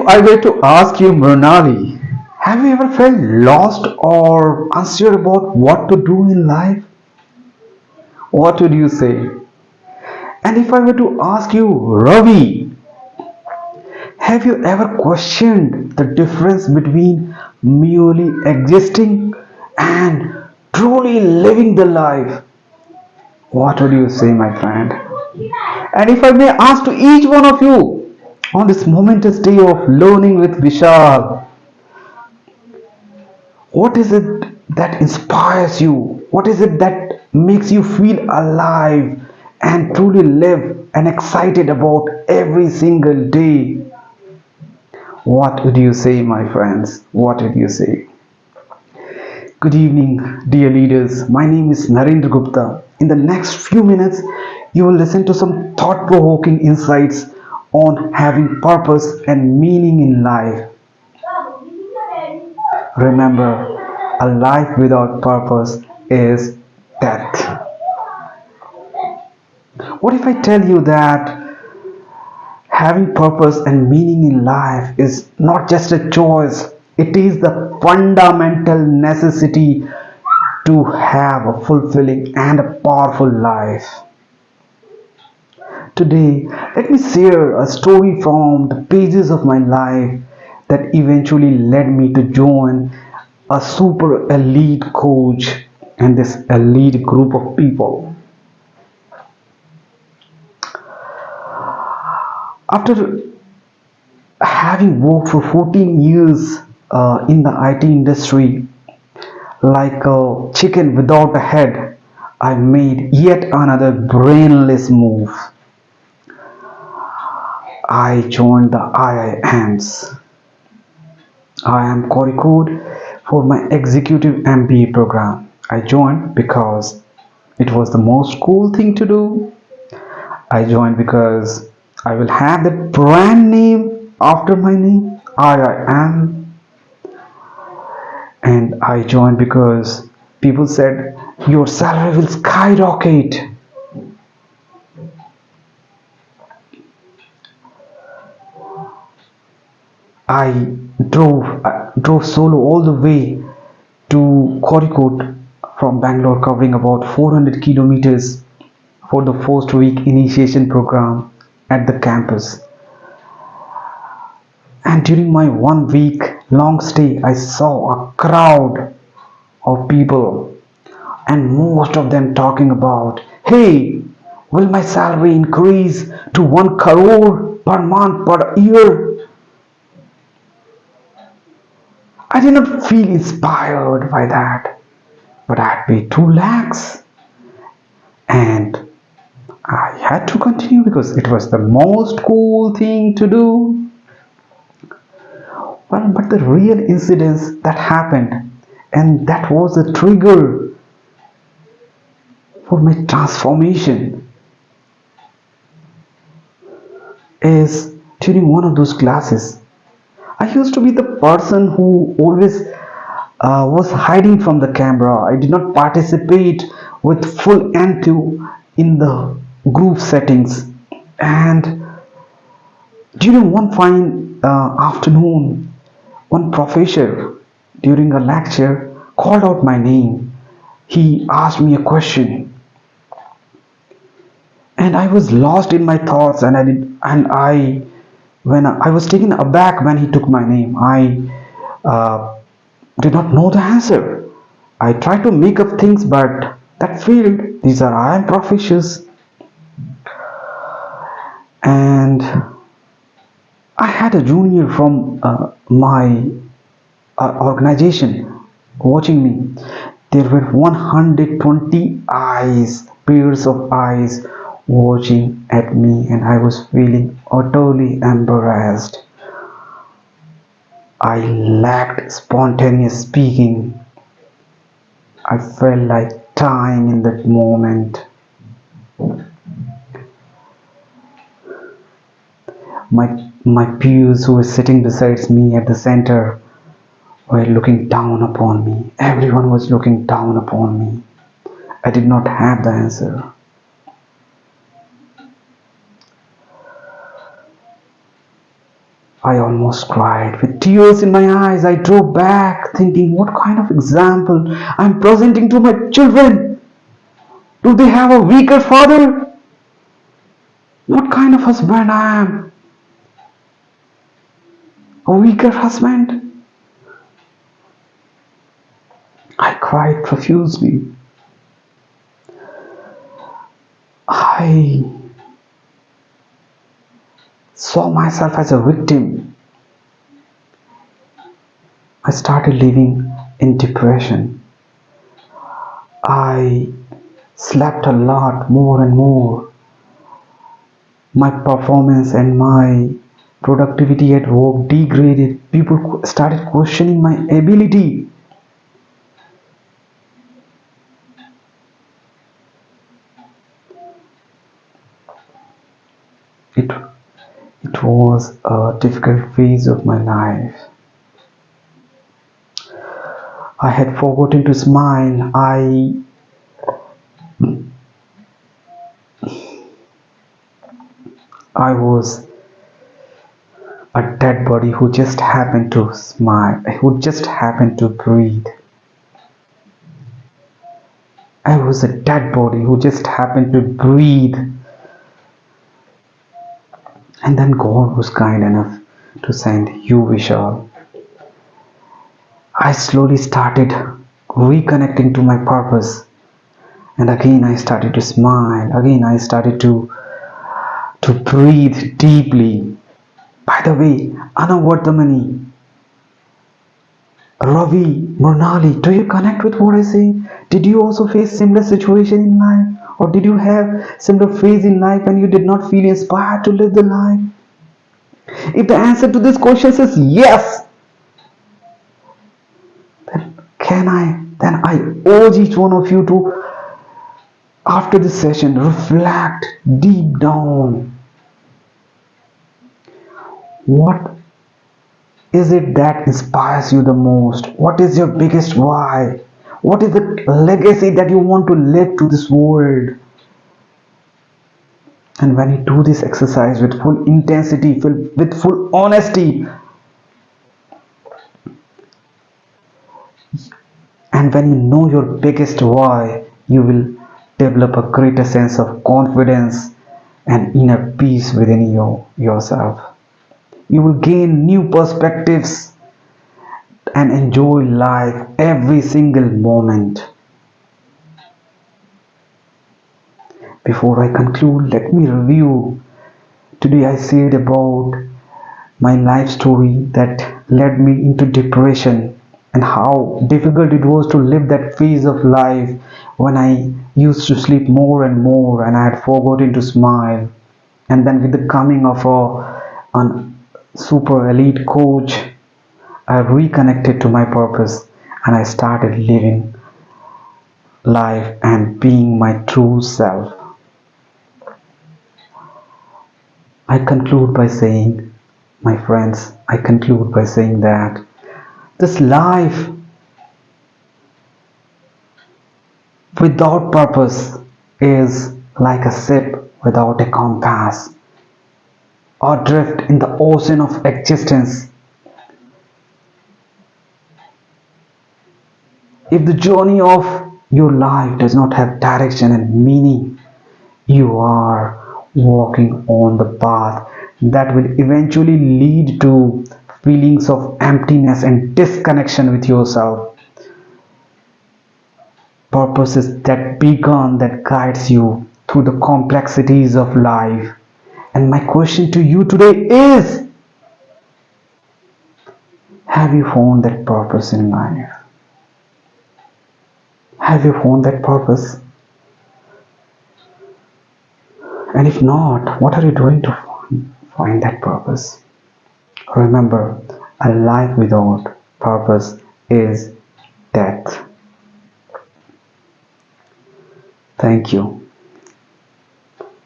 I were to ask you, Mrinali, have you ever felt lost or unsure about what to do in life? What would you say? And if I were to ask you, Ravi, have you ever questioned the difference between merely existing and truly living the life? What would you say, my friend? And if I may ask to each one of you on this momentous day of learning with Vishal, what is it that inspires you? What is it that makes you feel alive and truly live and excited about every single day? What would you say, my friends? What would you say? Good evening, dear leaders. My name is Narendra Gupta. In the next few minutes, you will listen to some thought provoking insights on having purpose and meaning in life. Remember, a life without purpose is death. What if I tell you that having purpose and meaning in life is not just a choice, it is the fundamental necessity to have a fulfilling and a powerful life. Today, let me share a story from the pages of my life that eventually led me to join a super elite coach and this elite group of people. After having worked for 14 years in the IT industry, like a chicken without a head, I made yet another brainless move. I joined the IIMs. I am Corey Code for my executive MBA program. I joined because it was the most cool thing to do. I joined because I will have that brand name after my name, IIM. And I joined because people said your salary will skyrocket. I drove solo all the way to Kozhikode from Bangalore, covering about 400 kilometers for the first week initiation program at the campus. And during my 1 week long stay, I saw a crowd of people, and most of them talking about, hey, will my salary increase to 1 crore per month per year? I did not feel inspired by that, but I had paid 2 lakhs and I had to continue because it was the most cool thing to do. Well, but the real incidents that happened, and that was the trigger for my transformation, is during one of those classes. I used to be the person who always was hiding from the camera. I did not participate with full enthusiasm in the group settings. And during one fine afternoon, one professor during a lecture called out my name. He asked me a question, and I was lost in my thoughts. When I was taken aback when he took my name, I uh, did not know the answer. I tried to make up things, but that failed. These are I am professors, and I had a junior from my organization watching me. There were 120 eyes, pairs of eyes watching at me, and I was feeling utterly embarrassed. I lacked spontaneous speaking. I felt like dying in that moment. My peers who were sitting beside me at the center were looking down upon me. Everyone was looking down upon me. I did not have the answer. I almost cried. With tears in my eyes, I drove back, thinking, what kind of example I'm presenting to my children? Do they have a weaker father? What kind of husband I am? A weaker husband? I cried profusely. I saw myself as a victim. I started living in depression. I slept a lot more and more. My performance and my productivity at work degraded. People started questioning my ability. It, it was a difficult phase of my life. I had forgotten to smile. I was a dead body who just happened to smile, who just happened to breathe. I was a dead body who just happened to breathe. And then God was kind enough to send you, Vishal. I slowly started reconnecting to my purpose. And again I started to smile. Again I started to breathe deeply. By the way, Anavardhamani, Ravi, Murnali, do you connect with what I say? Did you also face similar situation in life? Or did you have similar phase in life and you did not feel inspired to live the life? If the answer to this question is yes, then I urge each one of you to, after this session, reflect deep down. What is it that inspires you the most? What is your biggest why? What is the legacy that you want to leave to this world? And when you do this exercise with full intensity, with full honesty, and when you know your biggest why, you will develop a greater sense of confidence and inner peace within yourself. You will gain new perspectives and enjoy life every single moment. Before I conclude, let me review. Today I shared about my life story that led me into depression and how difficult it was to live that phase of life when I used to sleep more and more and I had forgotten to smile. And then with the coming of a super elite coach, I reconnected to my purpose and I started living life and being my true self. I conclude by saying, my friends, I conclude by saying that this life without purpose is like a ship without a compass, or drift in the ocean of existence. If the journey of your life does not have direction and meaning, you are walking on the path that will eventually lead to feelings of emptiness and disconnection with yourself. Purpose is that beacon that guides you through the complexities of life. And my question to you today is, have you found that purpose in life? Have you found that purpose? And if not, what are you doing to find that purpose? Remember, a life without purpose is death. Thank you.